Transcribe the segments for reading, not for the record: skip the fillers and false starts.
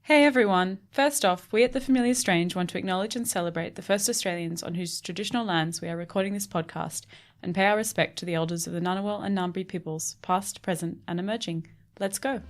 Hey everyone! First off, we at The Familiar Strange want to acknowledge and celebrate the first Australians on whose traditional lands we are recording this podcast and pay our respect to the elders of the Ngunnawal and Ngambri peoples, past, present and emerging. Let's go!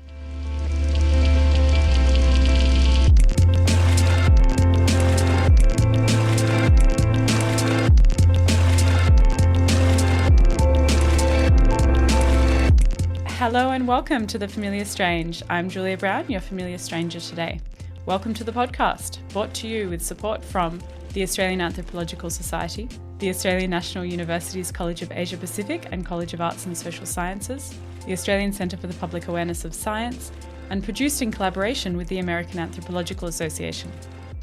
Hello and welcome to The Familiar Strange. I'm Julia Brown, your familiar stranger today. Welcome to the podcast, brought to you with support from the Australian Anthropological Society, the Australian National University's College of Asia Pacific and College of Arts and Social Sciences, the Australian Centre for the Public Awareness of Science, and produced in collaboration with the American Ethnological Society.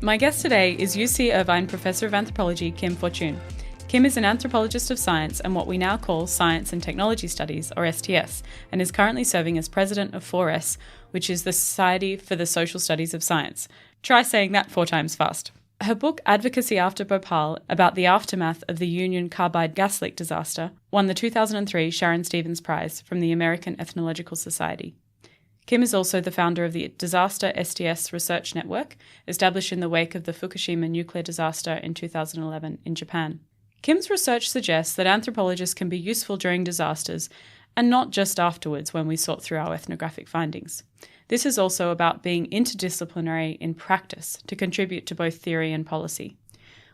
My guest today is UC Irvine Professor of Anthropology, Kim Fortun. Kim is an anthropologist of science and what we now call Science and Technology Studies, or STS, and is currently serving as president of 4S, which is the Society for the Social Studies of Science. Try saying that 4 times fast. Her book, Advocacy After Bhopal, about the aftermath of the Union Carbide gas leak disaster, won the 2003 Sharon Stephens Prize from the American Ethnological Society. Kim is also the founder of the Disaster-STS Research Network, established in the wake of the Fukushima nuclear disaster in 2011 in Japan. Kim's research suggests that anthropologists can be useful during disasters and not just afterwards when we sort through our ethnographic findings. This is also about being interdisciplinary in practice to contribute to both theory and policy.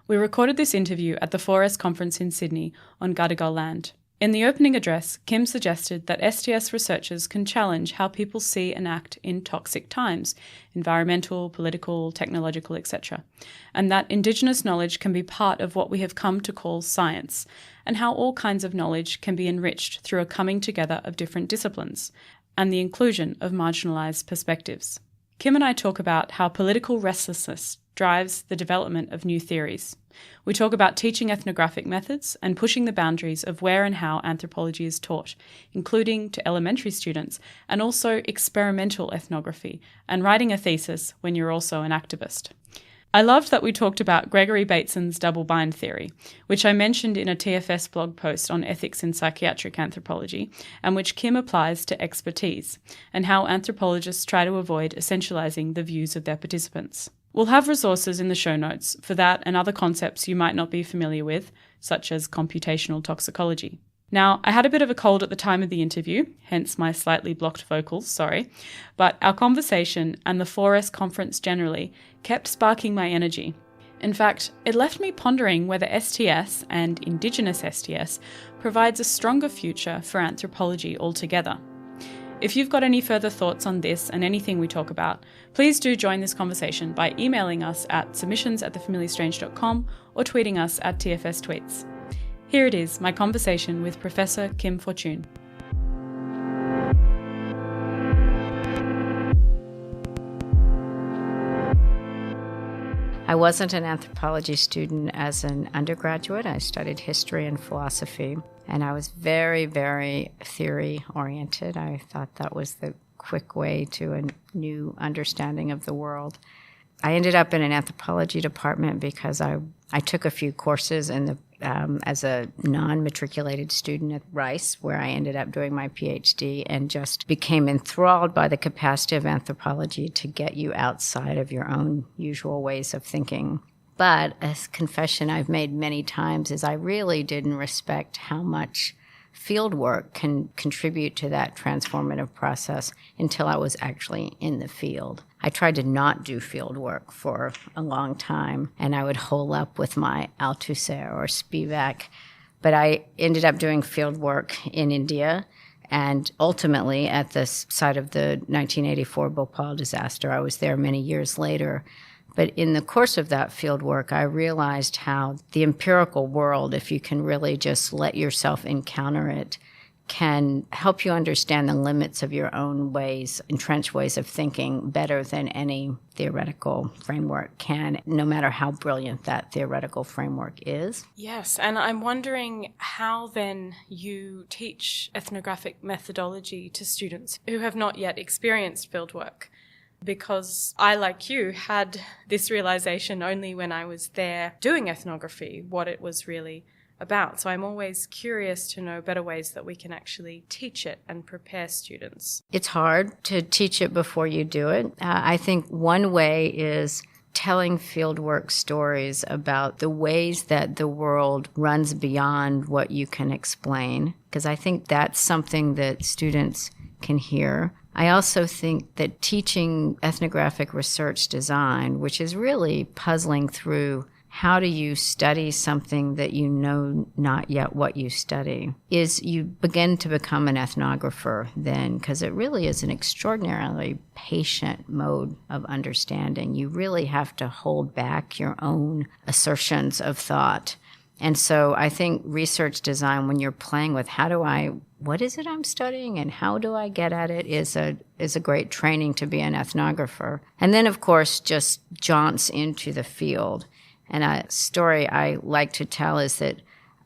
We recorded this interview at the 4S conference in Sydney on Gadigal land. In the opening address, Kim suggested that STS researchers can challenge how people see and act in toxic times, environmental, political, technological, etc., and that Indigenous knowledge can be part of what we have come to call science, and how all kinds of knowledge can be enriched through a coming together of different disciplines, and the inclusion of marginalised perspectives. Kim and I talk about how political restlessness drives the development of new theories. We talk about teaching ethnographic methods and pushing the boundaries of where and how anthropology is taught, including to elementary students, and also experimental ethnography, and writing a thesis when you're also an activist. I loved that we talked about Gregory Bateson's double bind theory, which I mentioned in a TFS blog post on ethics in psychiatric anthropology, and which Kim applies to expertise, and how anthropologists try to avoid essentializing the views of their participants. We'll have resources in the show notes for that and other concepts you might not be familiar with, such as computational toxicology. Now, I had a bit of a cold at the time of the interview, hence my slightly blocked vocals, sorry, but our conversation and the 4S conference generally kept sparking my energy. In fact, it left me pondering whether STS and Indigenous STS provides a stronger future for anthropology altogether. If you've got any further thoughts on this and anything we talk about, please do join this conversation by emailing us at submissions@thefamiliarstrange.com or tweeting us at TFS Tweets. Here it is, my conversation with Professor Kim Fortun. I wasn't an anthropology student as an undergraduate. I studied history and philosophy, and I was very, very theory-oriented. I thought that was the quick way to a new understanding of the world. I ended up in an anthropology department because I took a few courses as a non-matriculated student at Rice, where I ended up doing my PhD, and just became enthralled by the capacity of anthropology to get you outside of your own usual ways of thinking. But a confession I've made many times is I really didn't respect how much field work can contribute to that transformative process until I was actually in the field. I tried to not do field work for a long time, and I would hole up with my Althusser or Spivak, but I ended up doing field work in India, and ultimately at the site of the 1984 Bhopal disaster. I was there many years later. But in the course of that field work, I realized how the empirical world, if you can really just let yourself encounter it, can help you understand the limits of your own ways, entrenched ways of thinking better than any theoretical framework can, no matter how brilliant that theoretical framework is. Yes, and I'm wondering how then you teach ethnographic methodology to students who have not yet experienced fieldwork. Because I, like you, had this realization only when I was there doing ethnography, what it was really about. So I'm always curious to know better ways that we can actually teach it and prepare students. It's hard to teach it before you do it. I think one way is telling fieldwork stories about the ways that the world runs beyond what you can explain, because I think that's something that students can hear. I also think that teaching ethnographic research design, which is really puzzling through how do you study something that you know not yet what you study, is you begin to become an ethnographer then, because it really is an extraordinarily patient mode of understanding. You really have to hold back your own assertions of thought. And so I think research design, when you're playing with what is it I'm studying and how do I get at it, is a great training to be an ethnographer. And then, of course, just jaunts into the field. And a story I like to tell is that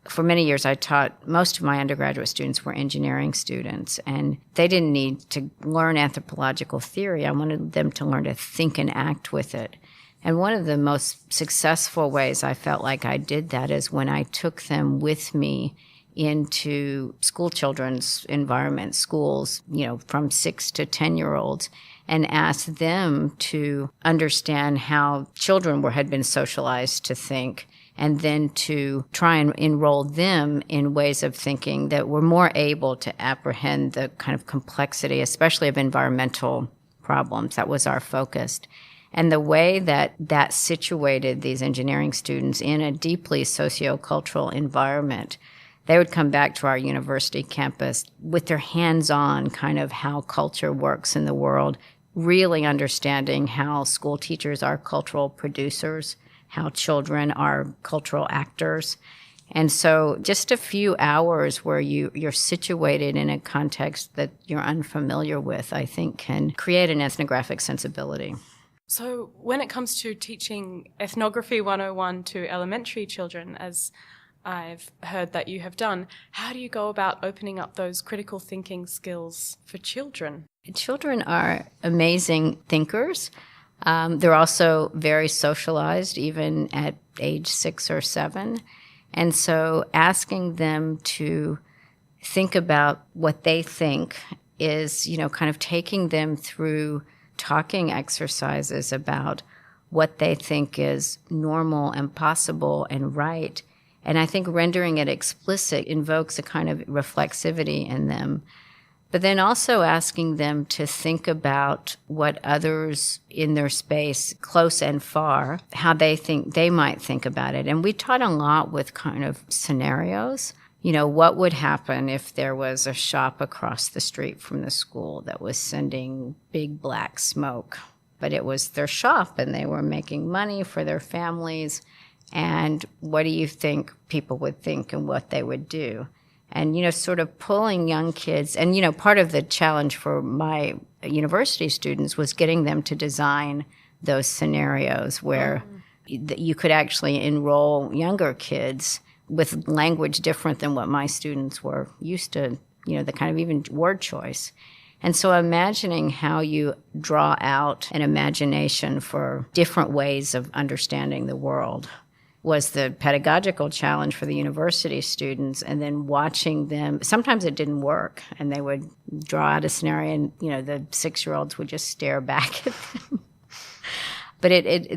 for many years I taught, most of my undergraduate students were engineering students, and they didn't need to learn anthropological theory. I wanted them to learn to think and act with it. And one of the most successful ways I felt like I did that is when I took them with me into school children's environment, schools, from 6 to 10-year-olds, and asked them to understand how children had been socialized to think, and then to try and enroll them in ways of thinking that were more able to apprehend the kind of complexity, especially of environmental problems. That was our focus. And the way that situated these engineering students in a deeply sociocultural environment, they would come back to our university campus with their hands-on kind of how culture works in the world, really understanding how school teachers are cultural producers, how children are cultural actors. And so just a few hours where you're situated in a context that you're unfamiliar with, I think can create an ethnographic sensibility. So when it comes to teaching Ethnography 101 to elementary children, as I've heard that you have done, how do you go about opening up those critical thinking skills for children? Children are amazing thinkers. They're also very socialized, even at age 6 or 7. And so asking them to think about what they think is, kind of taking them through talking exercises about what they think is normal and possible and right. And I think rendering it explicit invokes a kind of reflexivity in them. But then also asking them to think about what others in their space, close and far, how they think they might think about it. And we taught a lot with kind of scenarios. What would happen if there was a shop across the street from the school that was sending big black smoke? But it was their shop and they were making money for their families. And what do you think people would think and what they would do? And, sort of pulling young kids. And, part of the challenge for my university students was getting them to design those scenarios where you could actually enroll younger kids with language different than what my students were used to, the kind of even word choice. And so imagining how you draw out an imagination for different ways of understanding the world was the pedagogical challenge for the university students. And then watching them, sometimes it didn't work, and they would draw out a scenario and, the 6-year-olds would just stare back at them. But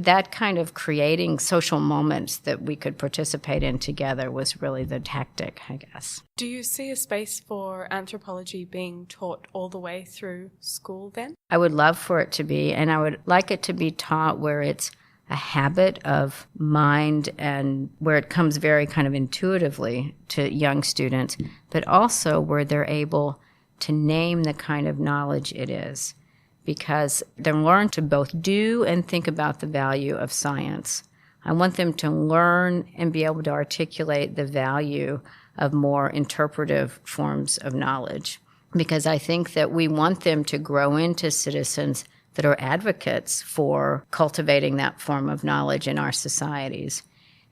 that kind of creating social moments that we could participate in together was really the tactic, I guess. Do you see a space for anthropology being taught all the way through school then? I would love for it to be, and I would like it to be taught where it's a habit of mind and where it comes very kind of intuitively to young students, but also where they're able to name the kind of knowledge it is. Because they learn to both do and think about the value of science. I want them to learn and be able to articulate the value of more interpretive forms of knowledge. Because I think that we want them to grow into citizens that are advocates for cultivating that form of knowledge in our societies.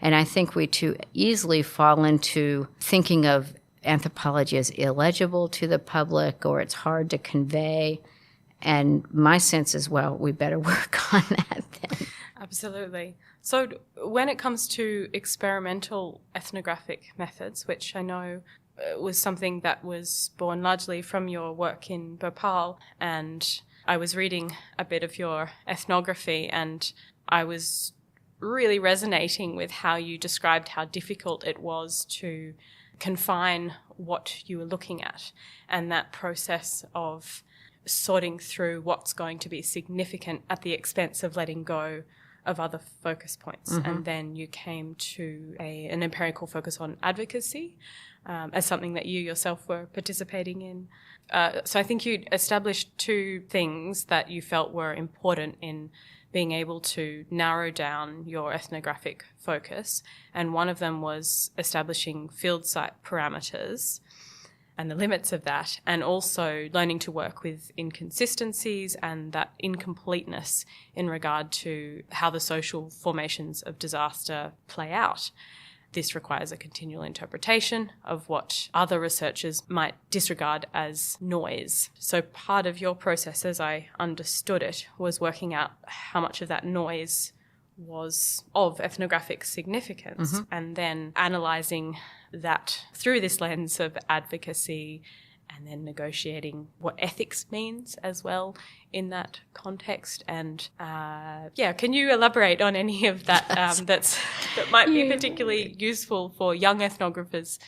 And I think we too easily fall into thinking of anthropology as illegible to the public or it's hard to convey. And my sense is, well, we better work on that then. Absolutely. So when it comes to experimental ethnographic methods, which I know was something that was born largely from your work in Bhopal, and I was reading a bit of your ethnography, and I was really resonating with how you described how difficult it was to confine what you were looking at, and that process of sorting through what's going to be significant at the expense of letting go of other focus points. Mm-hmm. And then you came to an empirical focus on advocacy as something that you yourself were participating in. So I think you established two things that you felt were important in being able to narrow down your ethnographic focus. And one of them was establishing field site parameters and the limits of that, and also learning to work with inconsistencies and that incompleteness in regard to how the social formations of disaster play out. This requires a continual interpretation of what other researchers might disregard as noise. So part of your process, as I understood it, was working out how much of that noise was of ethnographic significance, mm-hmm. and then analysing that through this lens of advocacy, and then negotiating what ethics means as well in that context. And can you elaborate on any of that that might be particularly useful for young ethnographers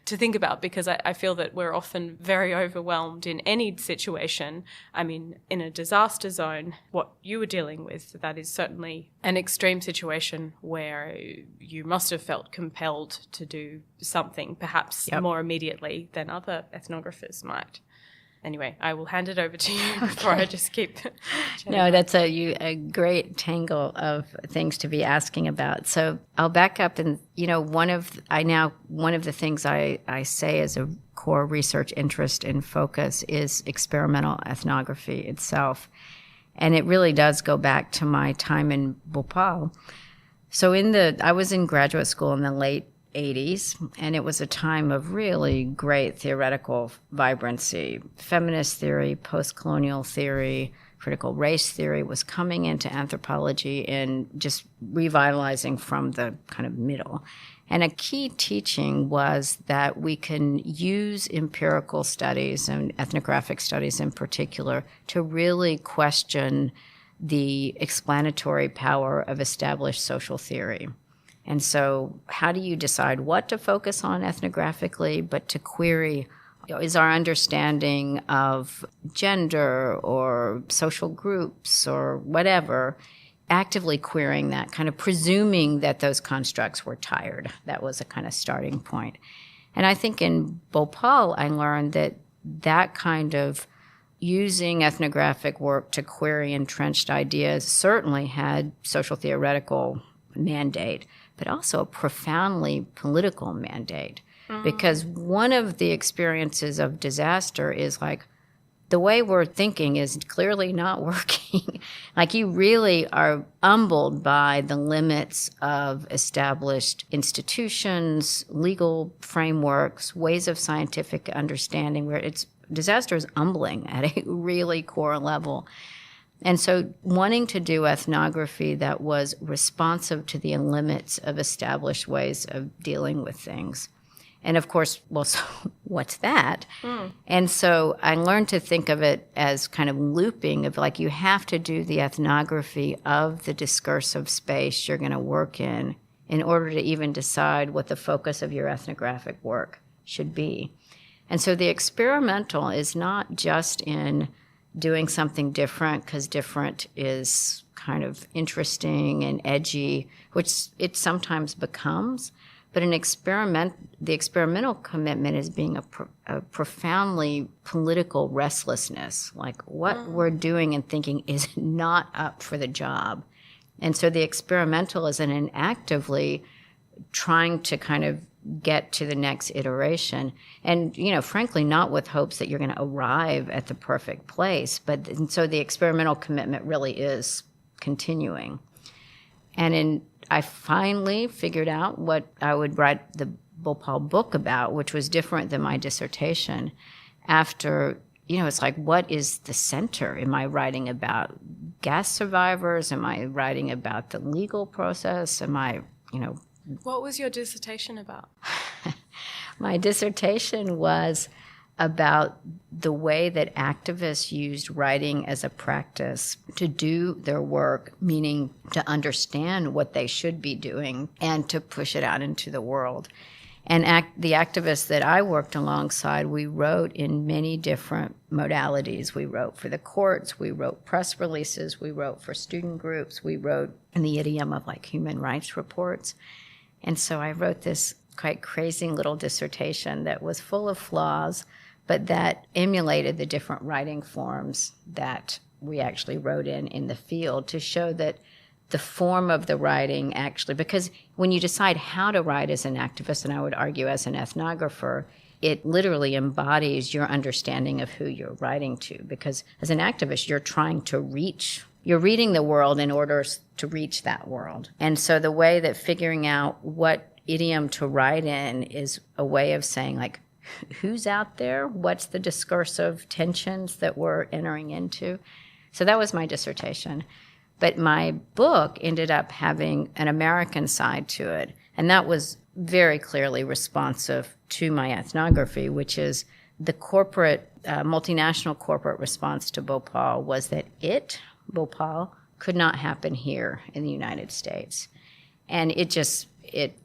to think about? Because I feel that we're often very overwhelmed in any situation. I mean, in a disaster zone, what you were dealing with, that is certainly an extreme situation where you must have felt compelled to do something, perhaps more immediately than other ethnographers might. Anyway, I will hand it over to you before I just keep No, that's a great tangle of things to be asking about. So I'll back up, and one of the things I say as a core research interest and focus is experimental ethnography itself. And it really does go back to my time in Bhopal. So I was in graduate school in the late 80s, and it was a time of really great theoretical vibrancy. Feminist theory, post-colonial theory, critical race theory was coming into anthropology and just revitalizing from the kind of middle. And a key teaching was that we can use empirical studies and ethnographic studies in particular to really question the explanatory power of established social theory. And so how do you decide what to focus on ethnographically, but to query, is our understanding of gender or social groups or whatever, actively querying that, kind of presuming that those constructs were tired. That was a kind of starting point. And I think in Bhopal, I learned that kind of using ethnographic work to query entrenched ideas certainly had social theoretical mandate, but also a profoundly political mandate. Mm-hmm. Because one of the experiences of disaster is like, the way we're thinking is clearly not working. Like, you really are humbled by the limits of established institutions, legal frameworks, ways of scientific understanding, where disaster is humbling at a really core level. And so wanting to do ethnography that was responsive to the limits of established ways of dealing with things. And of course, well, so what's that? Mm. And so I learned to think of it as kind of looping, of like, you have to do the ethnography of the discursive space you're going to work in order to even decide what the focus of your ethnographic work should be. And so the experimental is not just in doing something different because different is kind of interesting and edgy, which it sometimes becomes. But the experimental commitment is being a profoundly political restlessness, like what we're doing and thinking is not up for the job. And so the experimental is an actively trying to kind of get to the next iteration. And, frankly, not with hopes that you're going to arrive at the perfect place. And so the experimental commitment really is continuing. And I finally figured out what I would write the Bhopal book about, which was different than my dissertation, after it's like, what is the center? Am I writing about gas survivors? Am I writing about the legal process? Am I, What was your dissertation about? My dissertation was about the way that activists used writing as a practice to do their work, meaning to understand what they should be doing and to push it out into the world. And the activists that I worked alongside, we wrote in many different modalities. We wrote for the courts, we wrote press releases, we wrote for student groups, we wrote in the idiom of like human rights reports. And so I wrote this quite crazy little dissertation that was full of flaws, but that emulated the different writing forms that we actually wrote in the field to show that the form of the writing actually, because when you decide how to write as an activist, and I would argue as an ethnographer, it literally embodies your understanding of who you're writing to. Because as an activist, you're reading the world in order to reach that world. And so the way that figuring out what idiom to write in is a way of saying, like, who's out there? What's the discursive tensions that we're entering into? So that was my dissertation. But my book ended up having an American side to it. And that was very clearly responsive to my ethnography, which is the multinational corporate response to Bhopal was that Bhopal, could not happen here in the United States. And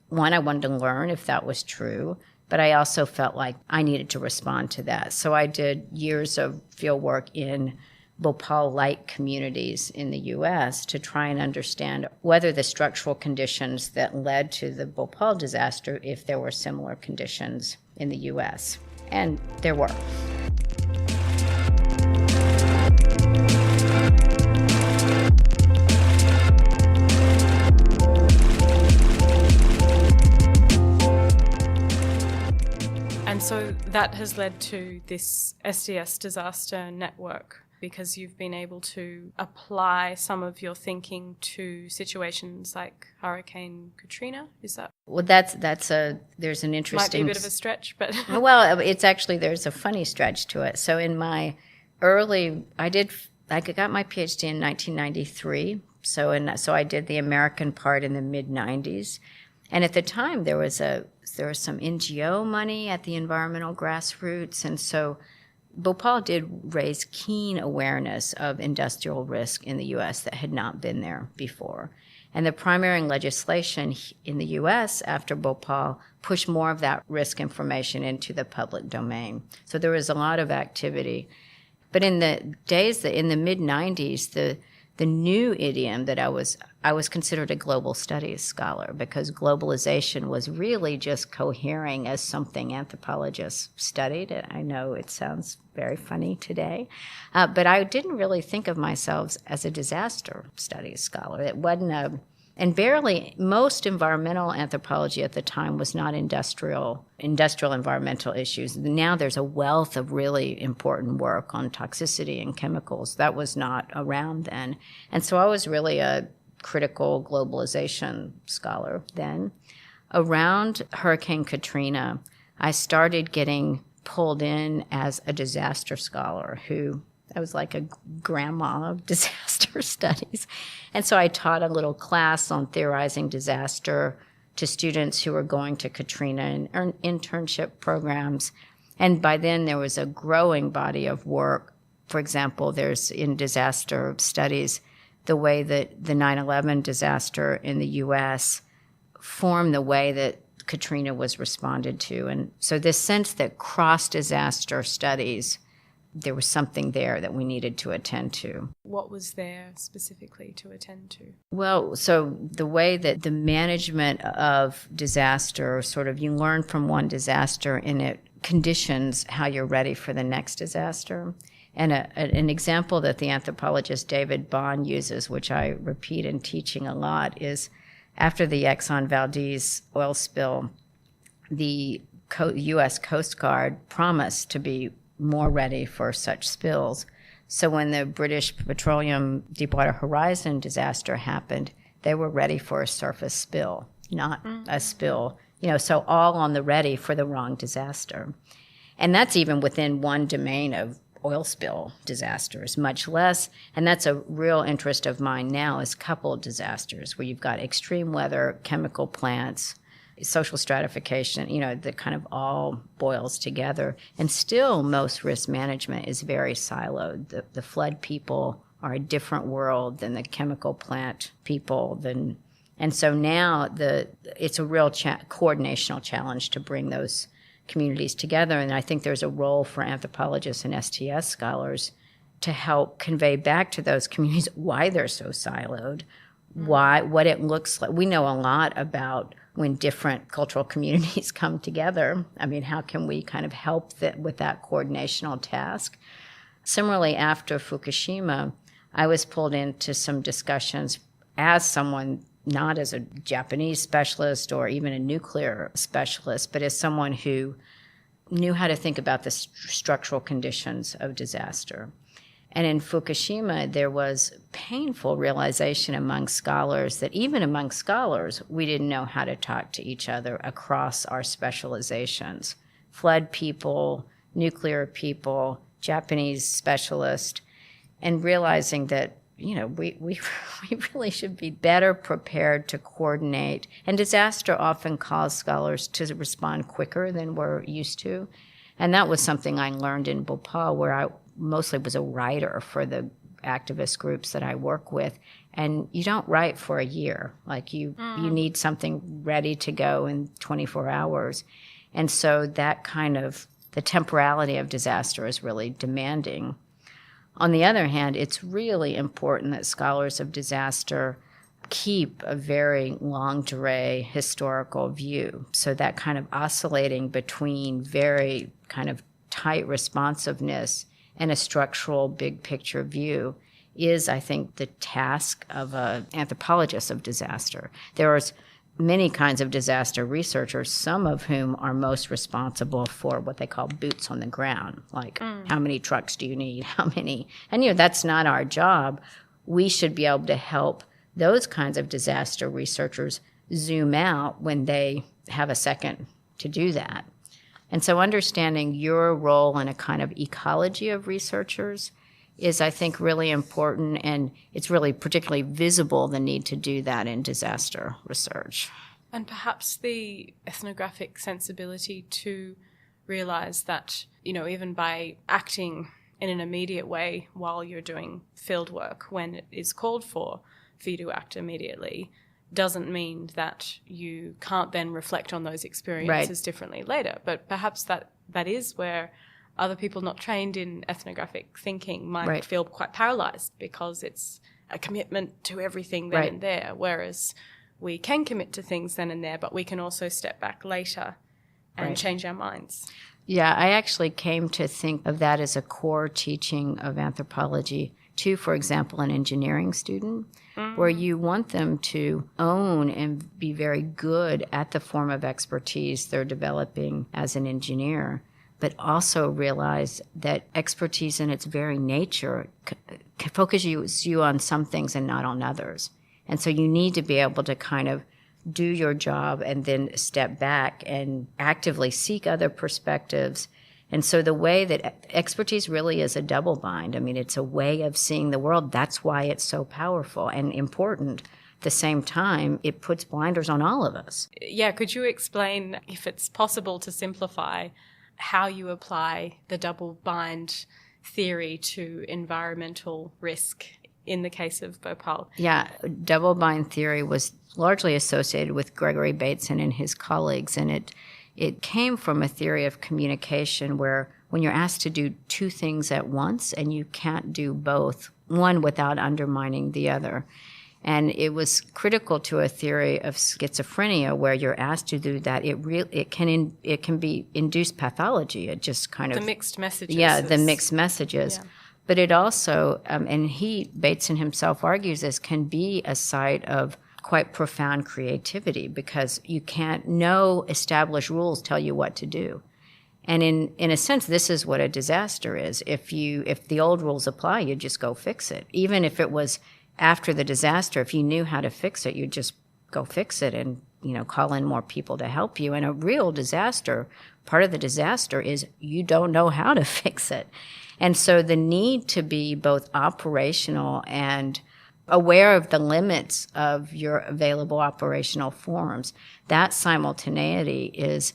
one, I wanted to learn if that was true, but I also felt like I needed to respond to that. So I did years of fieldwork in Bhopal-like communities in the U.S. to try and understand whether the structural conditions that led to the Bhopal disaster, if there were similar conditions in the U.S. And there were. And so that has led to this STS Disaster Network, because you've been able to apply some of your thinking to situations like Hurricane Katrina. Is that? Well, there's an interesting... Might be a bit of a stretch, but... Well, there's a funny stretch to it. So in my I got my PhD in 1993. So I did the American part in the mid-90s. And at the time, there was some NGO money at the environmental grassroots, and so Bhopal did raise keen awareness of industrial risk in the U.S. that had not been there before. And the primary legislation in the U.S. after Bhopal pushed more of that risk information into the public domain. So there was a lot of activity. But in the mid-90s, the new idiom that I was considered a global studies scholar, because globalization was really just cohering as something anthropologists studied. I know it sounds very funny today, but I didn't really think of myself as a disaster studies scholar. It wasn't and barely, most environmental anthropology at the time was not industrial environmental issues. Now there's a wealth of really important work on toxicity and chemicals. That was not around then. And so I was really a critical globalization scholar then. Around Hurricane Katrina, I started getting pulled in as a disaster scholar I was like a grandma of disaster studies. And so I taught a little class on theorizing disaster to students who were going to Katrina and internship programs. And by then there was a growing body of work. For example, there's in disaster studies, the way that the 9/11 disaster in the U.S. formed the way that Katrina was responded to. And so this sense that cross-disaster studies, there was something there that we needed to attend to. What was there specifically to attend to? Well, so the way that the management of disaster, sort of you learn from one disaster and it conditions how you're ready for the next disaster. And an example that the anthropologist David Bond uses, which I repeat in teaching a lot, is after the Exxon Valdez oil spill, the U.S. Coast Guard promised to be more ready for such spills. So when the British Petroleum Deepwater Horizon disaster happened, they were ready for a surface spill, not a spill, so all on the ready for the wrong disaster. And that's even within one domain of oil spill disasters, much less. And that's a real interest of mine now, is coupled disasters, where you've got extreme weather, chemical plants, social stratification, that kind of all boils together. And still, most risk management is very siloed. The flood people are a different world than the chemical plant people. And so now it's a real coordinational challenge to bring those communities together. And I think there's a role for anthropologists and STS scholars to help convey back to those communities why they're so siloed, what it looks like. We know a lot about when different cultural communities come together. I mean, how can we kind of help with that coordinational task? Similarly, after Fukushima, I was pulled into some discussions as someone, not as a Japanese specialist or even a nuclear specialist, but as someone who knew how to think about the structural conditions of disaster. And in Fukushima, there was painful realization among scholars that even among scholars, we didn't know how to talk to each other across our specializations. Flood people, nuclear people, Japanese specialists, and realizing that we really should be better prepared to coordinate. And disaster often calls scholars to respond quicker than we're used to. And that was something I learned in Bhopal, where I mostly was a writer for the activist groups that I work with. And you don't write for a year. Like you need something ready to go in 24 hours. And so that kind of, the temporality of disaster is really demanding. On the other hand, it's really important that scholars of disaster keep a very longue durée historical view. So that kind of oscillating between very kind of tight responsiveness and a structural big picture view is, I think, the task of an anthropologist of disaster. There are many kinds of disaster researchers, some of whom are most responsible for what they call boots on the ground, like how many trucks do you need, how many, and that's not our job. We should be able to help those kinds of disaster researchers zoom out when they have a second to do that. And so understanding your role in a kind of ecology of researchers is, I think, really important, and it's really particularly visible, the need to do that in disaster research. And perhaps the ethnographic sensibility to realize that, even by acting in an immediate way while you're doing field work, when it is called for you to act immediately, doesn't mean that you can't then reflect on those experiences differently later. But perhaps that is where other people not trained in ethnographic thinking might feel quite paralyzed, because it's a commitment to everything then and there, whereas we can commit to things then and there, but we can also step back later and change our minds. Yeah, I actually came to think of that as a core teaching of anthropology to, for example, an engineering student, where you want them to own and be very good at the form of expertise they're developing as an engineer, but also realize that expertise in its very nature focuses you on some things and not on others. And so you need to be able to kind of do your job and then step back and actively seek other perspectives. And so the way that expertise really is a double bind. I mean, it's a way of seeing the world. That's why it's so powerful and important. At the same time, it puts blinders on all of us. Yeah, could you explain, if it's possible to simplify, how you apply the double bind theory to environmental risk in the case of Bhopal? Yeah, double bind theory was largely associated with Gregory Bateson and his colleagues, and it came from a theory of communication where when you're asked to do two things at once and you can't do both, one without undermining the other. And it was critical to a theory of schizophrenia where you're asked to do that. It can be induced pathology. It just kind of the mixed messages. Yeah, the mixed messages. Yeah. But it also, and Bateson himself argues this, can be a site of quite profound creativity, because you can't, no established rules tell you what to do. And in a sense, this is what a disaster is. If the old rules apply, you just go fix it. Even if it was after the disaster, if you knew how to fix it, you'd just go fix it and, call in more people to help you. And a real disaster, part of the disaster is you don't know how to fix it. And so the need to be both operational and aware of the limits of your available operational forms, that simultaneity is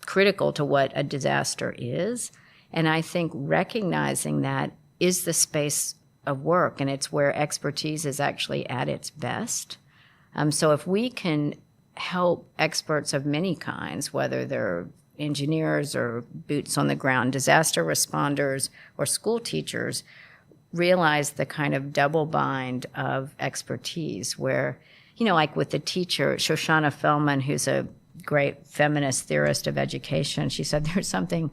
critical to what a disaster is. And I think recognizing that is the space of work, and it's where expertise is actually at its best. So if we can help experts of many kinds, whether they're engineers or boots on the ground, disaster responders or school teachers, realize the kind of double bind of expertise where, like with the teacher, Shoshana Fellman, who's a great feminist theorist of education, she said there's something,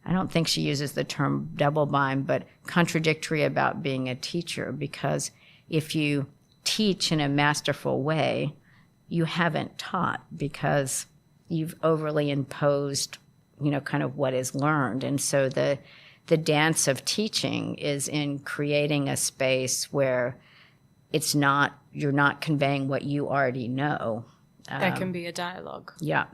I don't think she uses the term double bind, but contradictory about being a teacher, because if you teach in a masterful way, you haven't taught because you've overly imposed, kind of what is learned. And so the dance of teaching is in creating a space where you're not conveying what you already know. There can be a dialogue. Yeah.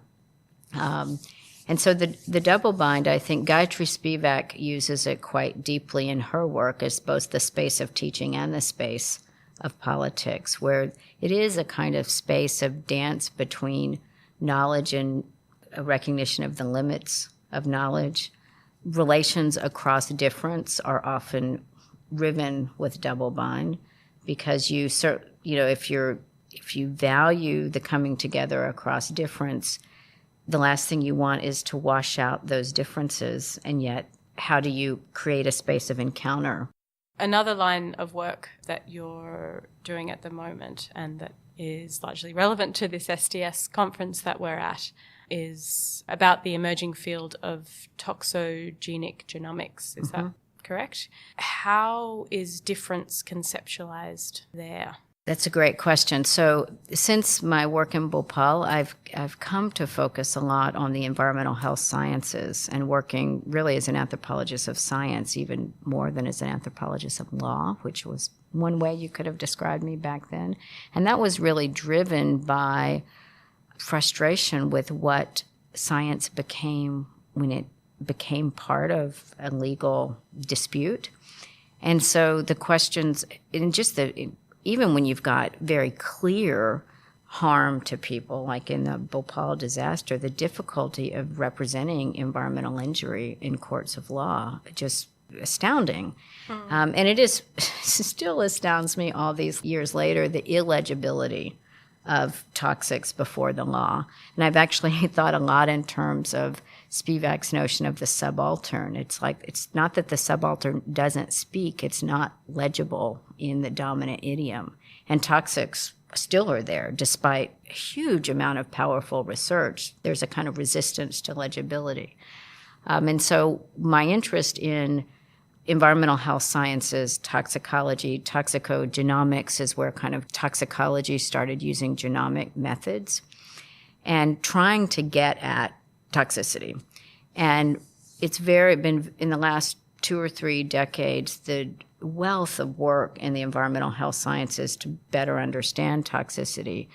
And so the double bind, I think Gayatri Spivak uses it quite deeply in her work as both the space of teaching and the space of politics, where it is a kind of space of dance between knowledge and a recognition of the limits of knowledge. Relations across difference are often riven with double bind because if you value the coming together across difference, the last thing you want is to wash out those differences. And yet, how do you create a space of encounter? Another line of work that you're doing at the moment, and that is largely relevant to this STS conference that we're at, is about the emerging field of toxogenic genomics. Is that correct? How is difference conceptualized there? That's a great question. So since my work in Bhopal, I've come to focus a lot on the environmental health sciences and working really as an anthropologist of science, even more than as an anthropologist of law, which was one way you could have described me back then. And that was really driven by frustration with what science became when it became part of a legal dispute. And so the questions, and just even when you've got very clear harm to people, like in the Bhopal disaster, the difficulty of representing environmental injury in courts of law, just astounding. And it still astounds me all these years later, the illegibility of toxics before the law. And I've actually thought a lot in terms of Spivak's notion of the subaltern. It's not that the subaltern doesn't speak, it's not legible in the dominant idiom. And toxics still are there, despite a huge amount of powerful research. There's a kind of resistance to legibility. And so my interest in environmental health sciences, toxicology, toxicogenomics is where kind of toxicology started using genomic methods and trying to get at toxicity. And it's been in the last 2 or 3 decades, the wealth of work in the environmental health sciences to better understand toxicity.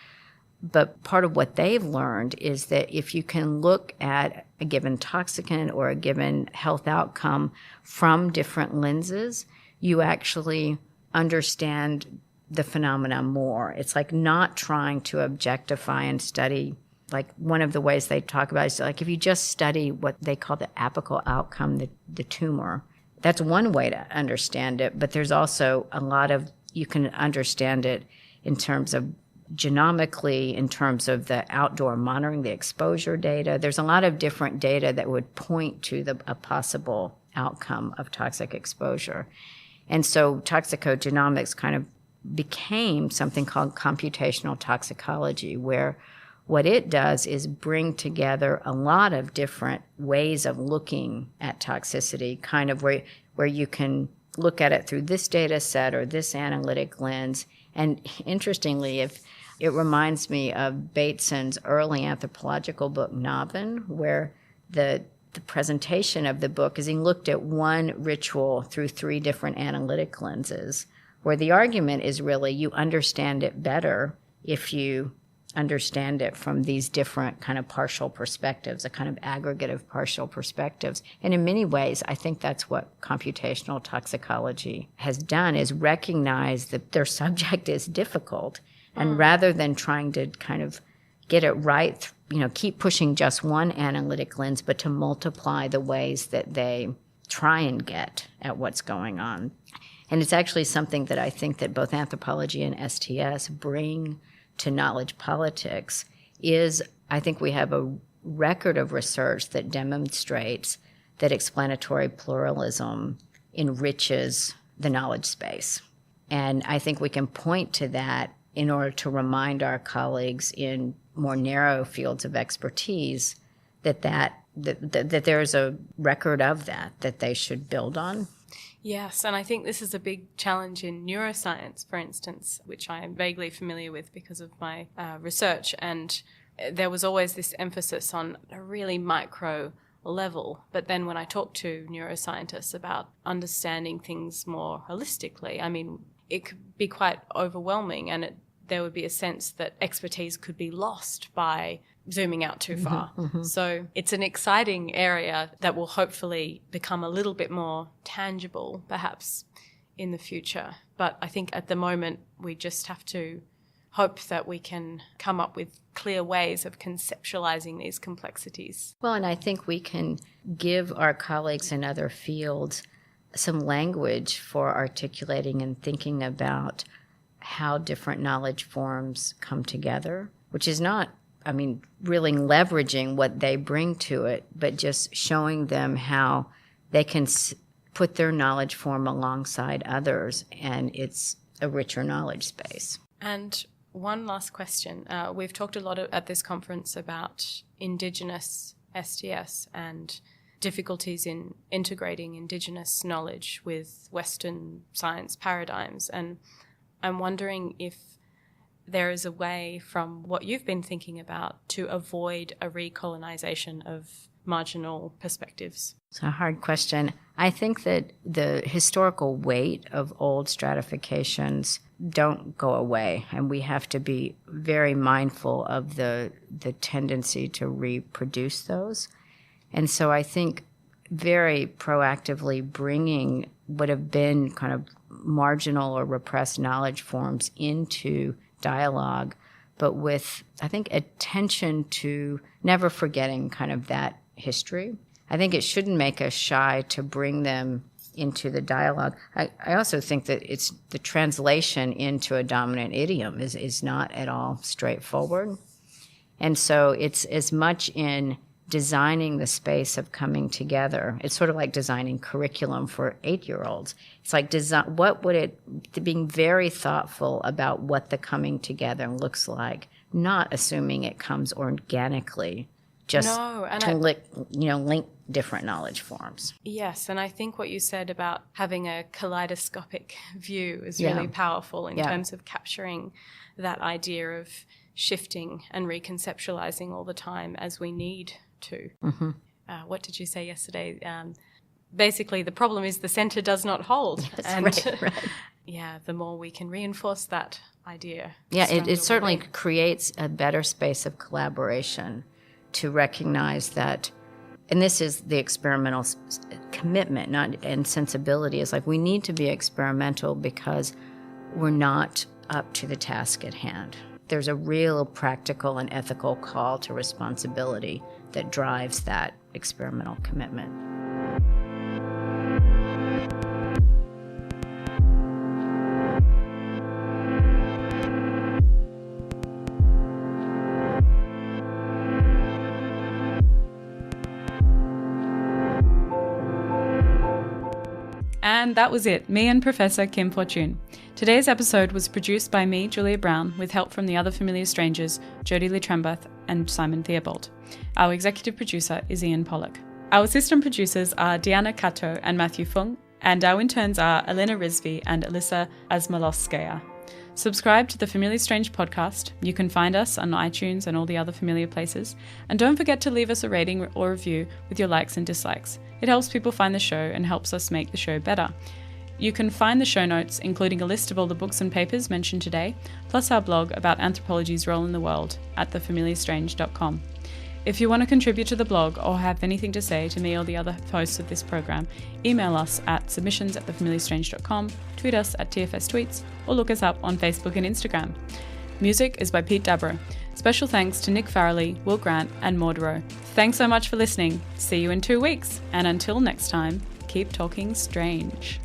But part of what they've learned is that if you can look at a given toxicant or a given health outcome from different lenses, you actually understand the phenomena more. It's like not trying to objectify and study. Like one of the ways they talk about it is like if you just study what they call the apical outcome, the tumor, that's one way to understand it. But there's also you can understand it in terms of genomically, in terms of the outdoor monitoring, the exposure data. There's a lot of different data that would point to a possible outcome of toxic exposure. And so toxicogenomics kind of became something called computational toxicology, where what it does is bring together a lot of different ways of looking at toxicity, kind of where you can look at it through this data set or this analytic lens. And interestingly, it reminds me of Bateson's early anthropological book, Navin, where the presentation of the book is he looked at one ritual through 3 different analytic lenses, where the argument is really you understand it better if you understand it from these different kind of partial perspectives, a kind of aggregate of partial perspectives. And in many ways, I think that's what computational toxicology has done, is recognize that their subject is difficult. And rather than trying to kind of get it right, keep pushing just one analytic lens, but to multiply the ways that they try and get at what's going on. And it's actually something that I think that both anthropology and STS bring to knowledge politics is, I think we have a record of research that demonstrates that explanatory pluralism enriches the knowledge space. And I think we can point to that in order to remind our colleagues in more narrow fields of expertise that there's a record of that they should build on. Yes, and I think this is a big challenge in neuroscience, for instance, which I am vaguely familiar with because of my research. And there was always this emphasis on a really micro level. But then when I talk to neuroscientists about understanding things more holistically, I mean, it could be quite overwhelming, and there would be a sense that expertise could be lost by zooming out too far. So it's an exciting area that will hopefully become a little bit more tangible, perhaps, in the future. But I think at the moment we just have to hope that we can come up with clear ways of conceptualizing these complexities. Well, and I think we can give our colleagues in other fields some language for articulating and thinking about how different knowledge forms come together, which is not, really leveraging what they bring to it, but just showing them how they can put their knowledge form alongside others, and it's a richer knowledge space. And one last question. We've talked a lot at this conference about Indigenous STS and difficulties in integrating Indigenous knowledge with Western science paradigms. And I'm wondering if there is a way, from what you've been thinking about, to avoid a recolonization of marginal perspectives. It's a hard question. I think that the historical weight of old stratifications don't go away, and we have to be very mindful of the tendency to reproduce those. And so I think very proactively bringing what have been kind of marginal or repressed knowledge forms into dialogue, but with, I think, attention to never forgetting kind of that history. I think it shouldn't make us shy to bring them into the dialogue. I also think that it's the translation into a dominant idiom is not at all straightforward. And so it's as much in designing the space of coming together. It's sort of like designing curriculum for 8-year-olds. It's like being very thoughtful about what the coming together looks like, not assuming it comes organically, just link different knowledge forms. Yes, and I think what you said about having a kaleidoscopic view is really powerful in terms of capturing that idea of shifting and reconceptualizing all the time as we need to. What did you say yesterday? Basically, the problem is the center does not hold. Right. Yeah, the more we can reinforce that idea. Yeah, it certainly creates a better space of collaboration to recognize that, and this is the experimental commitment, and sensibility, is like we need to be experimental because we're not up to the task at hand. There's a real practical and ethical call to responsibility that drives that experimental commitment. And that was it, me and Professor Kim Fortun. Today's episode was produced by me, Julia Brown, with help from the other familiar strangers, Jodie Lee Trembath and Simon Theobald. Our executive producer is Ian Pollock. Our assistant producers are Diana Kato and Matthew Fung, and our interns are Elena Rizvi and Alyssa Asmalowskaya. Subscribe to the Familiar Strange podcast. You can find us on iTunes and all the other familiar places. And don't forget to leave us a rating or review with your likes and dislikes. It helps people find the show and helps us make the show better. You can find the show notes, including a list of all the books and papers mentioned today, plus our blog about anthropology's role in the world at thefamiliarstrange.com. If you want to contribute to the blog or have anything to say to me or the other hosts of this program, email us at submissions@thefamiliarstrange.com, tweet us at TFS Tweets, or look us up on Facebook and Instagram. Music is by Pete Dabro. Special thanks to Nick Farrelly, Will Grant, and Mordero. Thanks so much for listening. See you in 2 weeks, and until next time, keep talking strange.